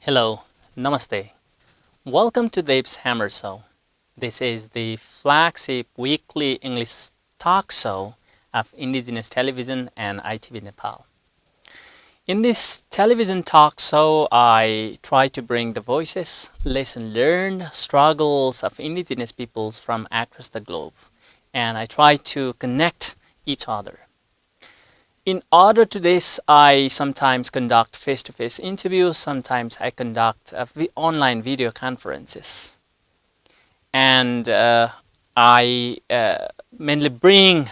Hello, Namaste. Welcome to Dev's Hammer Show. This is the flagship weekly English talk show of Indigenous television and ITV Nepal. In this television talk show, I try to bring the voices, lessons learned, struggles of Indigenous peoples from across the globe, and I try to connect each other. In order to this, I sometimes conduct face-to-face interviews, sometimes I conduct online video conferences. And I mainly bring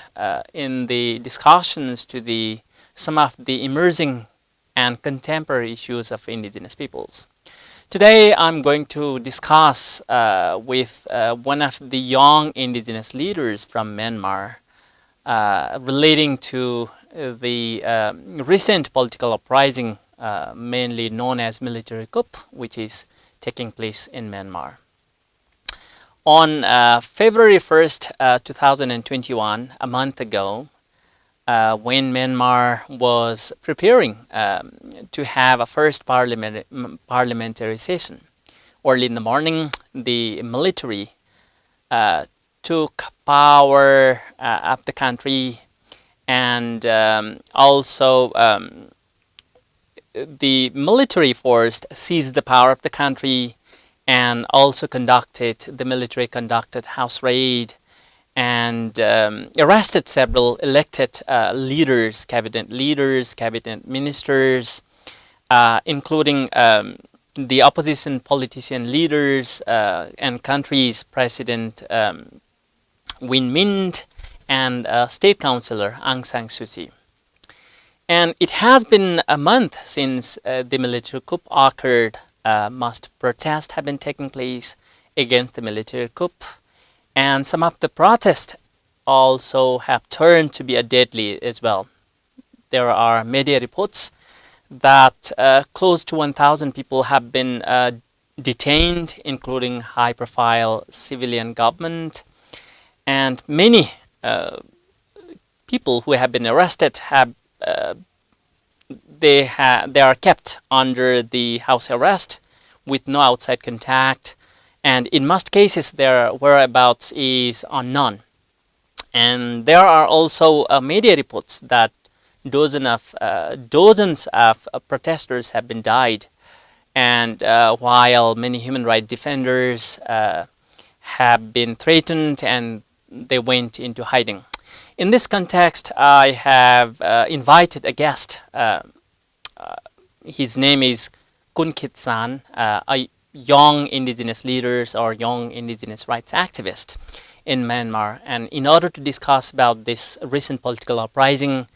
in the discussions to some of the emerging and contemporary issues of Indigenous peoples. Today, I'm going to discuss with one of the young Indigenous leaders from Myanmar relating to the recent political uprising, mainly known as military coup, which is taking place in Myanmar. On February 1st, 2021, a month ago, when Myanmar was preparing to have a first parliamentary session, early in the morning, the military took power of the country, and also the military force seized the power of the country, and also the military conducted house raid and arrested several elected leaders, cabinet ministers, including the opposition politician leaders and country's president Win Mint and State Councillor Aung San Suu Kyi. And it has been a month since the military coup occurred. Most protests have been taking place against the military coup, and some of the protests also have turned to be deadly as well. There are media reports that close to 1,000 people have been detained, including high-profile civilian government, and many people who have been arrested they are kept under the house arrest with no outside contact, and in most cases their whereabouts is unknown. And there are also media reports that dozens of protesters have been died, and while many human rights defenders have been threatened and they went into hiding. In this context, I have invited a guest. His name is Khun Khit San, a young Indigenous leader or young Indigenous rights activist in Myanmar. And in order to discuss about this recent political uprising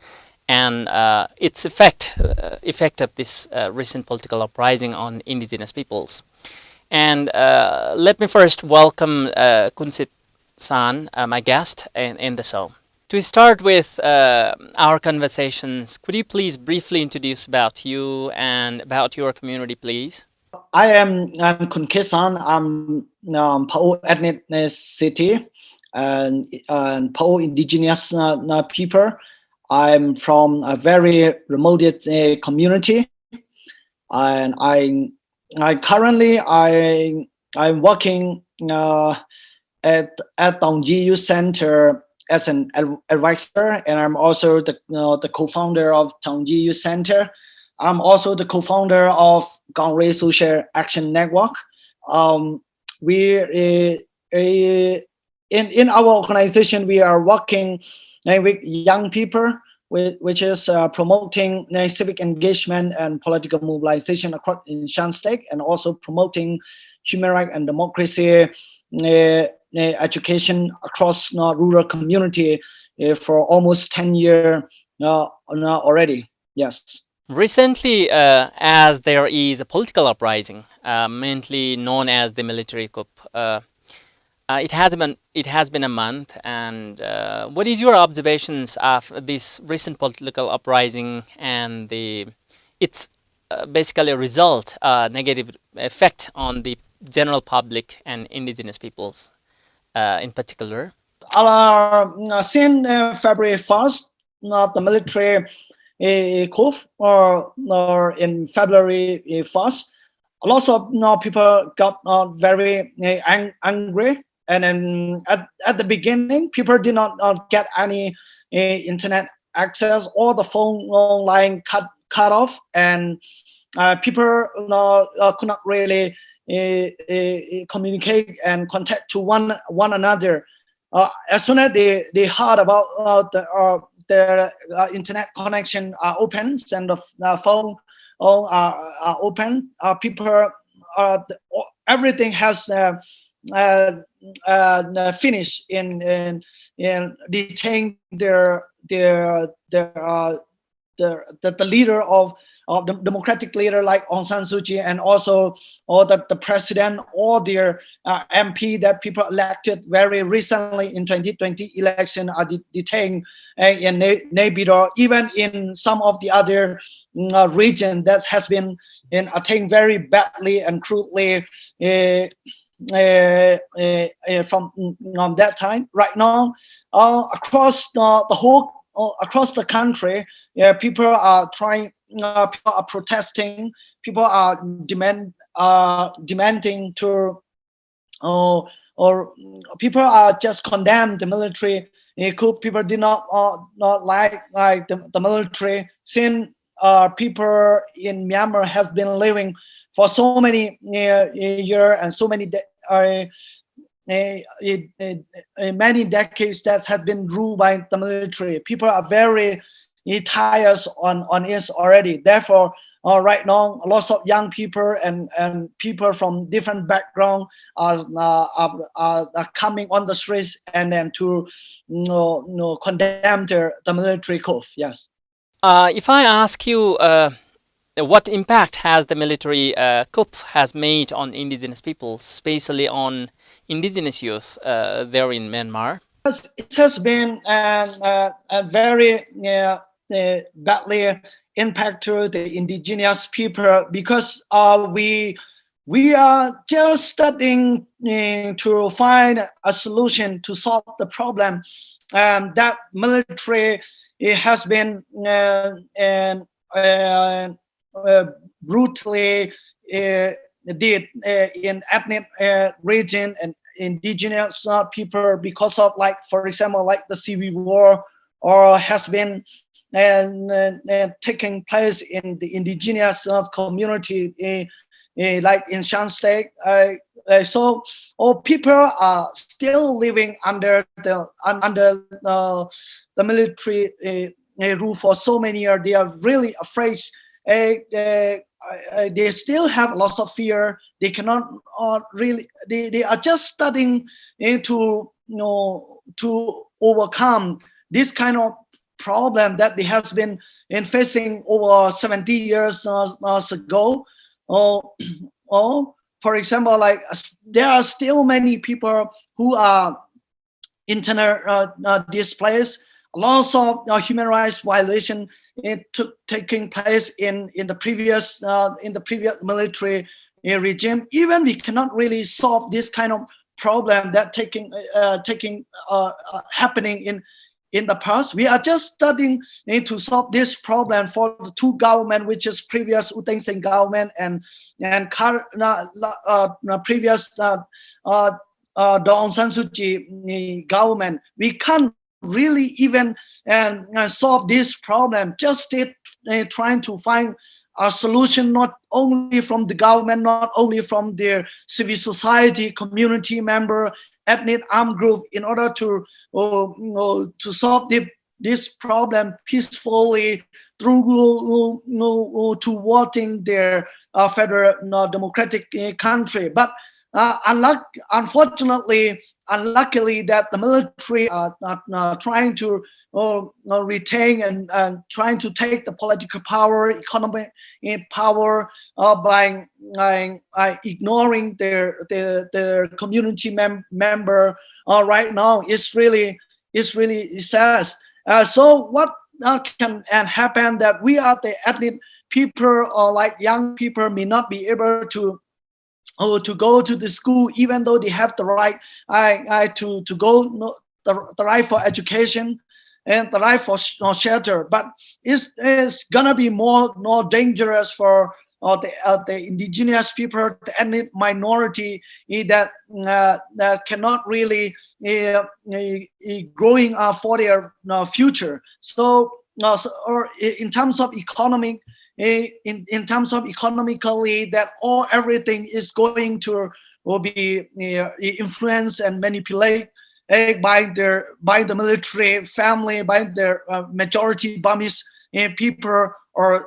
and its effect of this recent political uprising on Indigenous peoples. And let me first welcome Khun Khit San, my guest in the show. To start with our conversations, could you please briefly introduce about you and about your community, please? I'm Khun Khit San. I'm Pao ethnicity and Pao indigenous people. I'm from a very remote community, and I'm working at Tongji Youth Center as an advisor, and I'm also the co-founder of Tongji Youth Center. I'm also the co-founder of Gangre Social Action Network. We in our organization we are working with young people, which is promoting civic engagement and political mobilization across in Shan State, and also promoting human rights and democracy education across rural community for almost 10 years already. Yes. Recently, as there is a political uprising, mainly known as the military coup, it has been a month. And what is your observations of this recent political uprising and its basically a result, negative effect on the general public and Indigenous peoples in particular? Since February 1st, the military coup, or in February 1st, lots of people got very angry, and then at the beginning people did not get any internet access, or the phone line cut off, and people could not really communicate and contact to one another. As soon as they heard about the internet connection opens, and the phone are open, people everything has finished in detaining the leader of the democratic leader like Aung San Suu Kyi, and also or the president, or their MP that people elected very recently in 2020 election are detained in Naypyidaw, even in some of the other region that has been attained very badly and crudely from that time. Right now, across the whole across the country, people are trying. People are protesting. People are demanding to, or people are just condemned the military coup. People did not like the military, since people in Myanmar have been living for so many years and so many many decades that have been ruled by the military. People are very tired on it already. Therefore, right now, lots of young people and people from different backgrounds are coming on the streets, and then to condemn the military coup. Yes. If I ask you, what impact has the military coup has made on indigenous people, especially on indigenous youth there in Myanmar? It has been a very badly impact to the indigenous people, because we are just starting to find a solution to solve the problem. That military, it has been brutally did in ethnic region and indigenous people, because of, like, for example, like the civil war, or has been taking place in the indigenous community, like in Shan State. So all people are still living under the military rule for so many years. They are really afraid. They still have lots of fear. They cannot really. They are just starting to to overcome this kind of problem that they have been facing over 70 years ago. For example, like there are still many people who are internal displaced. Lots of human rights violation taking place in the previous military regime. Even we cannot really solve this kind of problem that happening in the past. We are just studying to solve this problem for the two government, which is previous U Thein Sein government and previous Aung San Suu Kyi government. We can't really even solve this problem. Just trying to find a solution, not only from the government, not only from their civil society, community member, ethnic armed group, in order to solve this problem peacefully through towards their federal democratic country. But unluckily, that the military are trying to retain and trying to take the political power, economic power by ignoring their community member. Right now, it's really sad. So what can happen, that we are the ethnic people, or like young people, may not be able to go to the school, even though they have the right to go, the right for education and the right for shelter. But it's gonna be more dangerous for the indigenous people, the ethnic minority that cannot really growing for their future. So, or in terms of economic, in terms of economically, that all everything is going to will be influenced and manipulated by the military family, by their majority Burmese people, or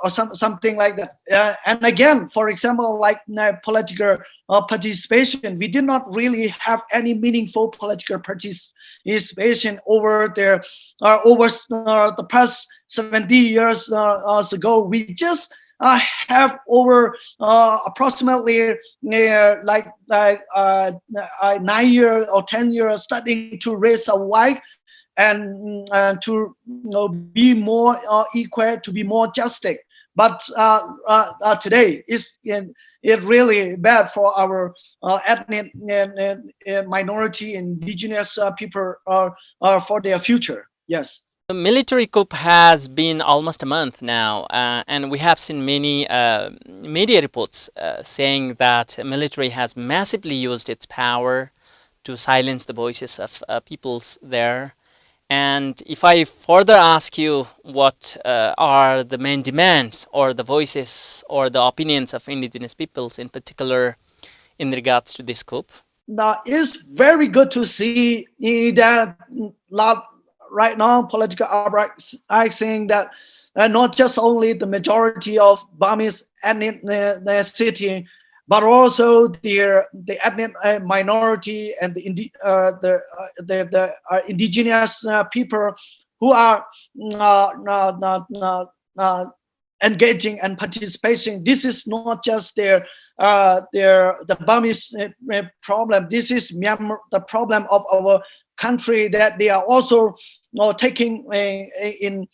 something like that. And again, for example, like political participation, we did not really have any meaningful political participation over there over the past 70 years ago. We just have over approximately 9 years or 10 years starting to raise a white and to be more equal, to be more just. But today it really bad for our ethnic minority, indigenous people for their future. Yes. The military coup has been almost a month now, and we have seen many media reports saying that military has massively used its power to silence the voices of peoples there. And if I further ask you what are the main demands or the voices or the opinions of indigenous peoples in particular in regards to this coup? Now, it's very good to see that right now political uprising that not just only the majority of Burmese ethnicity, but also the ethnic minority and the indigenous people who are engaging and participating. This is not just the Burmese problem. This is Myanmar, the problem of our country, that they are also taking in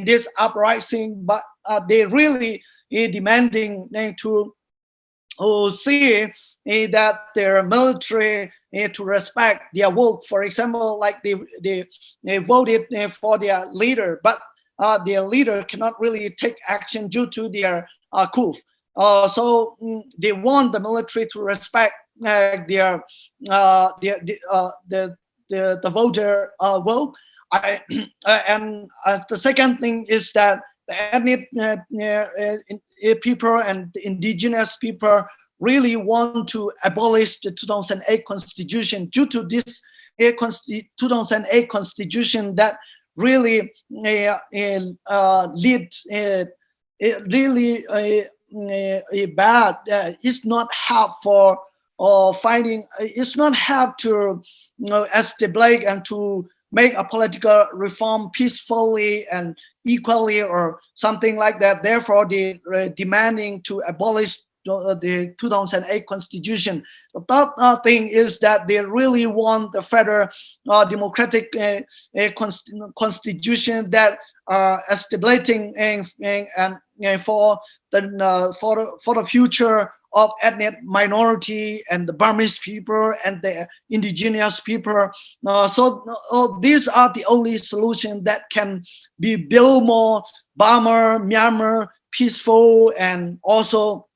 this uprising, but they really demanding to see that their military to respect their vote. For example, like they voted for their leader, but their leader cannot really take action due to their coup. So they want the military to respect the voter vote. And the second thing is that the ethnic people and the indigenous people really want to abolish the 2008 constitution, due to this 2008 constitution that really lead really bad. It's not help for finding. It's not help to establish and to make a political reform peacefully and equally or something like that. Therefore, they demanding to abolish the 2008 constitution. The third thing is that they really want the federal democratic constitution that establishing and for the future of ethnic minority and the Burmese people and the indigenous people. So these are the only solution that can be build more Burma, Myanmar peaceful, and also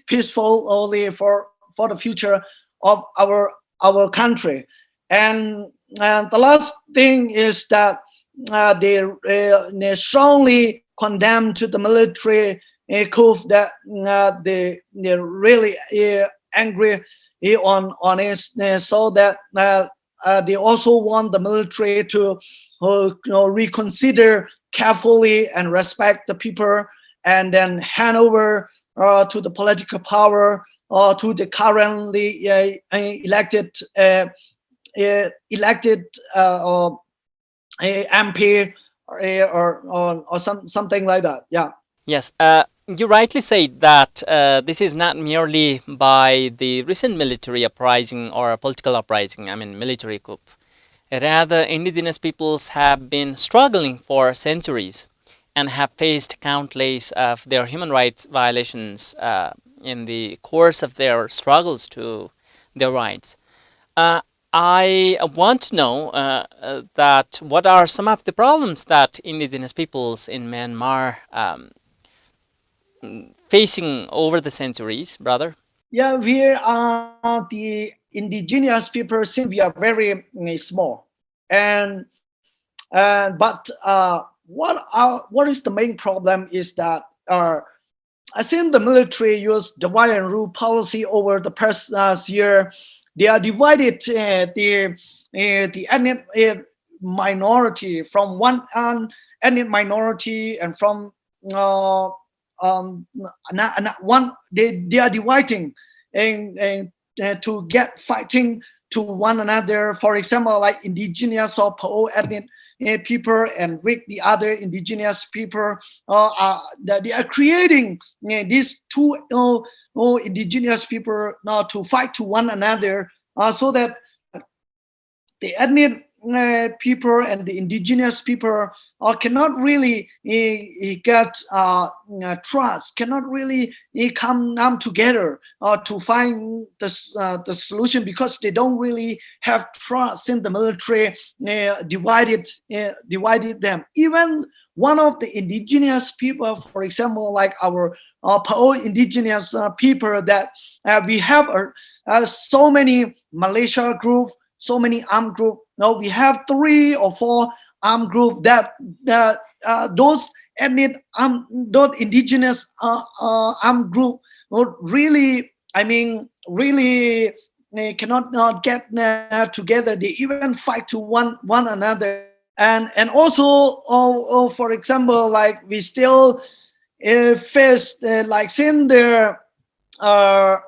peaceful only for the future of our country. And the last thing is that they strongly condemn to the military coup, that they're really angry on it, so that they also want the military to reconsider carefully and respect the people, and then hand over to the political power to the currently elected MP or something like that. Yeah. Yes, you rightly said that this is not merely by the recent military uprising or political uprising, I mean military coup. Rather, indigenous peoples have been struggling for centuries and have faced countless of their human rights violations in the course of their struggles to their rights. I want to know that what are some of the problems that indigenous peoples in Myanmar facing over the centuries, brother? Yeah, we are the indigenous people since we are very small, and what is the main problem is that I think the military use divide and rule policy over the past year. They are divided the ethnic minority from one ethnic minority and from uh, one they are dividing and to get fighting to one another. For example, like indigenous or Pao ethnic people and with the other indigenous people that they are creating these two indigenous people to fight to one another so that the ethnic people and the indigenous people cannot really get trust, cannot really come together to find the solution because they don't really have trust in the military divided them. Even one of the indigenous people, for example, like our Pao indigenous people, that we have so many Malaysia group, so many armed group. Now we have 3 or 4 armed group that those ethnic those indigenous armed group really, I mean, really they cannot not get together. They even fight to one another, and also for example, like we still face like since their uh,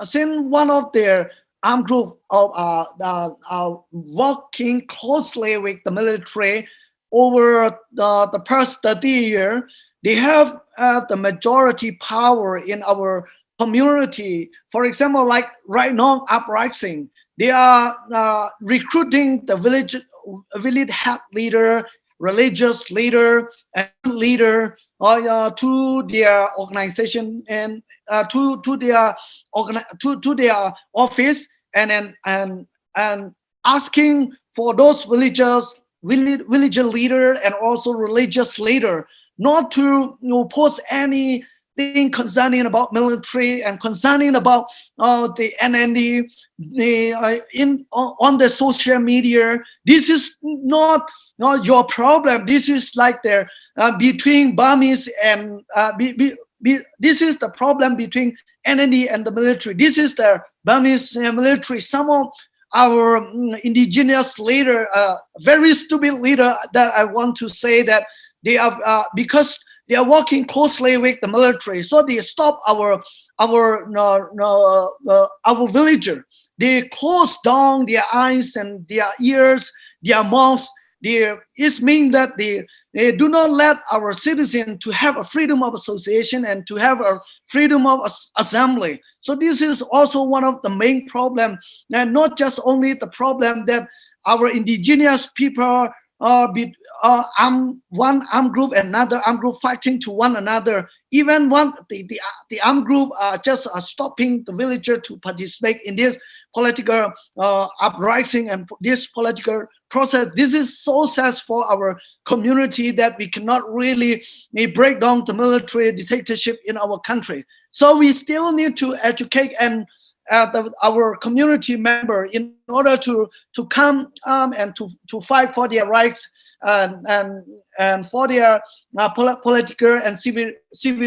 since one of their armed group of working closely with the military over the past 30 years, they have the majority power in our community. For example, like right now, uprising, they are recruiting the village head leader, religious leader, and youth leader to their organization and to their to their office, and then and asking for those village leader and also religious leader not to post anything concerning about military and concerning about the NND in on the social media. This is not your problem. This is like the between Burmese and this is the problem between NND and the military. This is the Burmese military. Some of our indigenous leader, very stupid leader, that I want to say that they are because they are working closely with the military, so they stop our villager. They close down their eyes and their ears, their mouths. It means that they do not let our citizen to have a freedom of association and to have a freedom of assembly. So this is also one of the main problem, and not just only the problem that our indigenous people one armed group and another armed group fighting to one another. Even the armed group are just stopping the villager to participate in this political uprising and this political process. This is so sad for our community that we cannot really break down the military dictatorship in our country. So we still need to educate and our community member in order to come and to fight for their rights and for their political and civil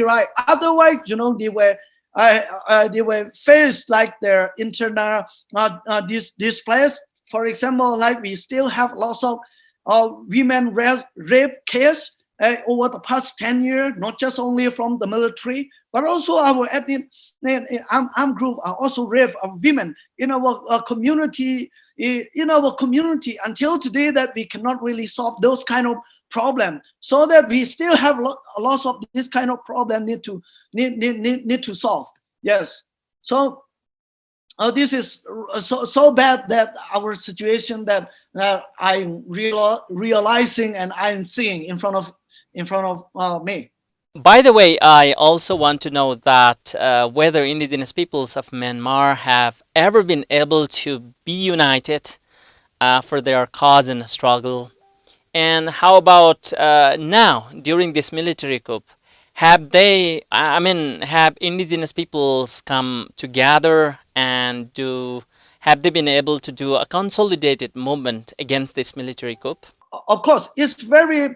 right. Otherwise, they were faced like their internal displays. For example, like we still have lots of women rape case over the past 10 years, not just only from the military, but also our ethnic armed group are also rape of women in our community. In our community, until today, that we cannot really solve those kind of problem, so that we still have lots of this kind of problem need to solve. Yes. So this is so bad that our situation that I'm realizing and I'm seeing in front of me. By the way, I also want to know that whether indigenous peoples of Myanmar have ever been able to be united for their cause and struggle. And how about now, during this military coup? Have they, I mean, have indigenous peoples come together and have they been able to do a consolidated movement against this military coup? Of course, it's very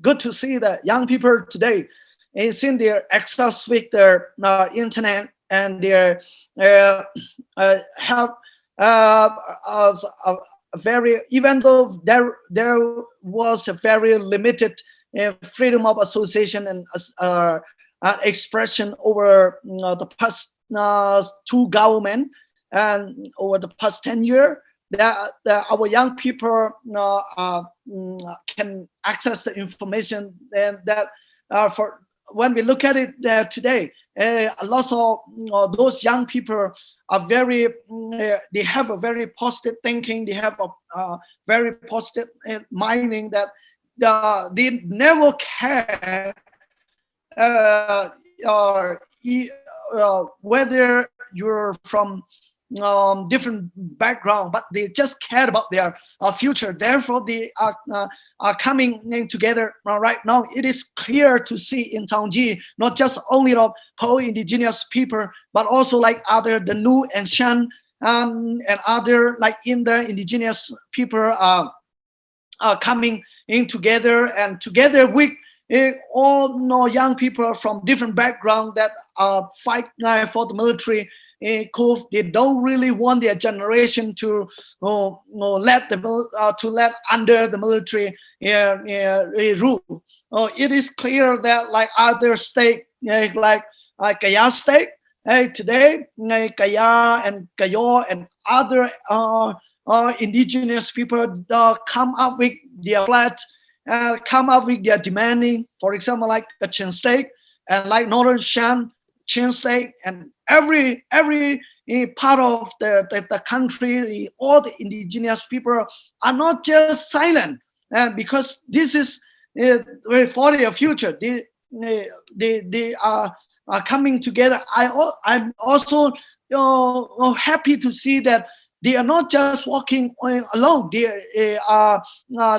good to see that young people today is in their access with their internet and their have a very, even though there was a very limited freedom of association and expression over the past two government and over the past 10 years, that our young people can access the information, and that for when we look at it today, a lot of those young people are very they have a very positive thinking, they have a very positive minding, that they never care whether you're from different background, but they just care about their future. Therefore, they are coming in together right now. It is clear to see in Taungji, not just only of pro-indigenous people, but also like other the Nu and Shan and other like in the indigenous people are coming in together, and together with all young people from different backgrounds that fight for the military coup. They don't really want their generation to let under the military rule. It is clear that like other state, like Kaya state, today, Kaya and Kayo and other indigenous people come up with their pledge, come up with their demanding. For example, like the Chin State and like Northern Shan, Chin State, and every part of the country, all the indigenous people are not just silent, because this is for their future. They are coming together. I'm also happy to see that they are not just walking alone. They are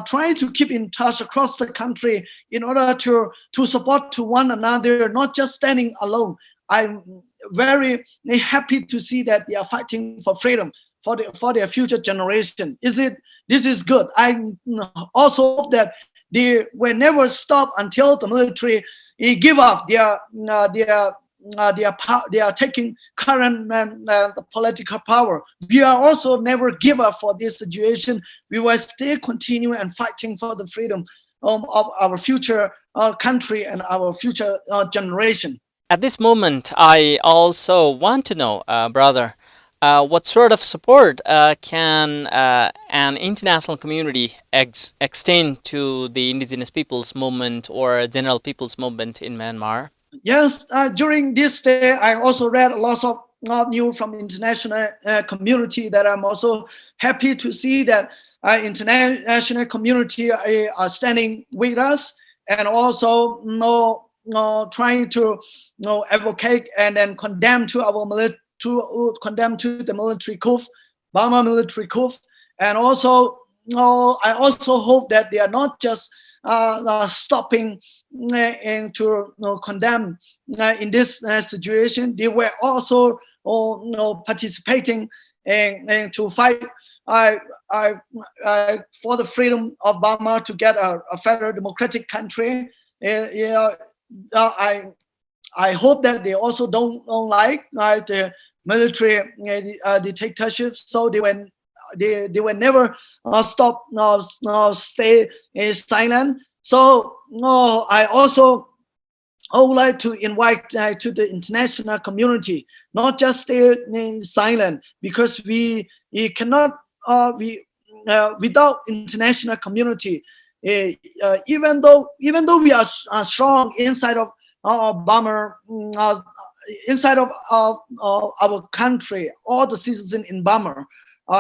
trying to keep in touch across the country in order to support to one another, not just standing alone. I'm very happy to see that they are fighting for freedom for their future generation. This is good. I also hope that they will never stop until the military give up they are taking current the political power. We are also never give up for this situation. We will still continue and fighting for the freedom of our future country and our future generation. At this moment, I also want to know, brother, what sort of support can an international community extend to the indigenous peoples movement or general peoples movement in Myanmar? Yes, during this day, I also read a lot of news from international community that I'm also happy to see that international community are standing with us, and also trying to advocate and then condemn to our condemn to the military coup, Burma military coup, and also I also hope that they are not just stopping and to condemn in this situation. They were also participating and to fight for the freedom of Burma to get a federal democratic country. I hope that they also don't like the military dictatorship, so they will never stop stay silent. So I also would like to invite to the international community not just stay silent, because we cannot without international community, even though we are strong inside of Burma, inside of our country, all the citizens in Burma,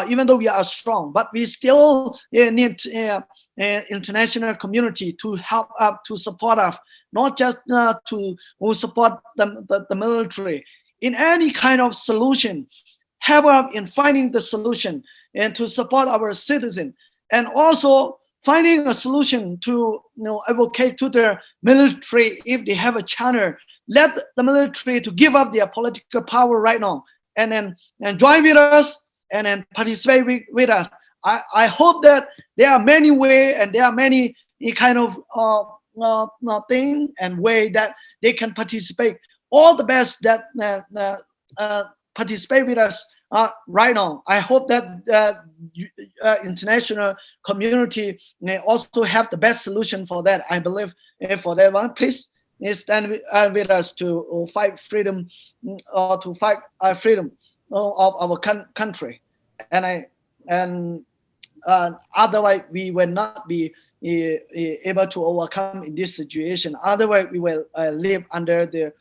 even though we are strong, but we still need international community to help up, to support us, not just to support the military in any kind of solution, help us in finding the solution and to support our citizens, and also finding a solution to advocate to the military if they have a channel. Let the military to give up their political power right now, and then and join with us and then participate with us. I hope that there are many ways and there are many kind of thing and way that they can participate. All the best that participate with us right now. I hope that international community may also have the best solution for that. I believe for that one. Please stand with us to fight freedom, or to fight freedom of our country. And otherwise we will not be able to overcome in this situation. Otherwise we will live under the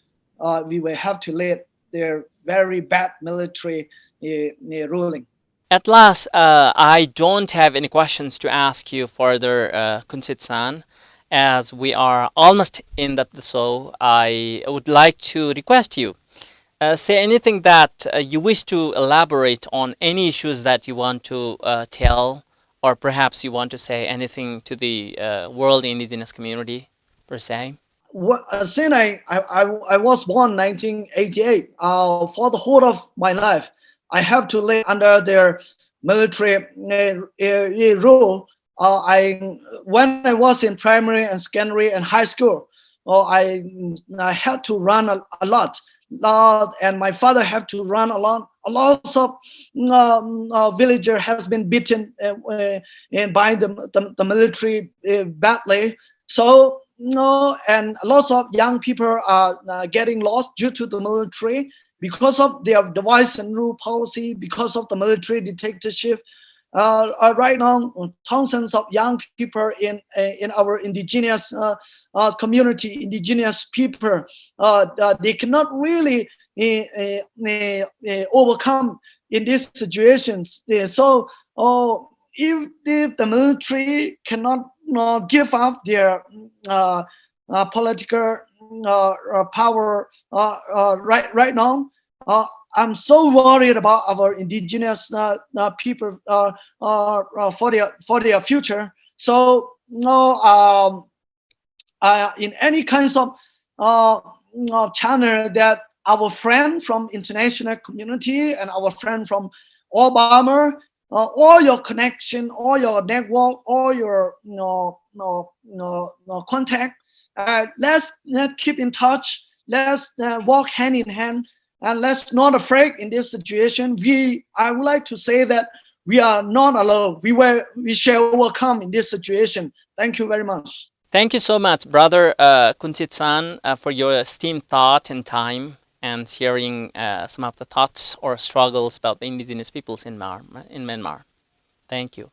we will have to live their very bad military ruling. At last, I don't have any questions to ask you further, Khun Khit San. As we are almost in the show, I would like to request you say anything that you wish to elaborate on, any issues that you want to tell, or perhaps you want to say anything to the world indigenous community per se. Since I was born 1988, for the whole of my life, I have to live under their military rule. When I was in primary and secondary and high school, I had to run a lot, and my father had to run a lot. A lot of villager has been beaten by the military badly. So and lots of young people are getting lost due to the military because of their device and rule policy, because of the military dictatorship. Right now, thousands of young people in our indigenous community, indigenous people, they cannot really overcome in these situations. So, if the military cannot give up their political power right now, I'm so worried about our indigenous people for their future. So in any kinds of channel that our friend from international community and our friend from Obama, all your connection, all your network, all your contact, let's keep in touch. Let's walk hand in hand, and let's not afraid in this situation. I would like to say that we are not alone. We shall overcome in this situation. Thank you very much. Thank you so much, brother Khun Khit San, for your esteemed thought and time, and sharing some of the thoughts or struggles about the indigenous peoples in Myanmar. Thank you.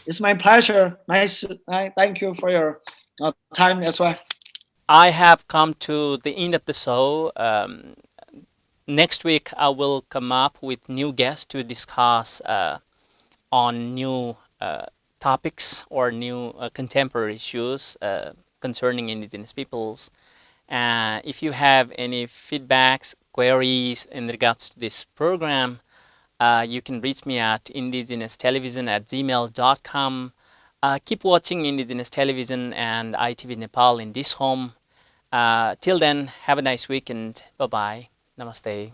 It's my pleasure. Thank you for your time as well. I have come to the end of the show. Next week, I will come up with new guests to discuss on new topics or new contemporary issues concerning indigenous peoples. If you have any feedbacks, queries in regards to this program, you can reach me at indigenous-television@gmail.com. Keep watching Indigenous Television and ITV Nepal in this home. Till then, have a nice weekend. Bye-bye. Namaste.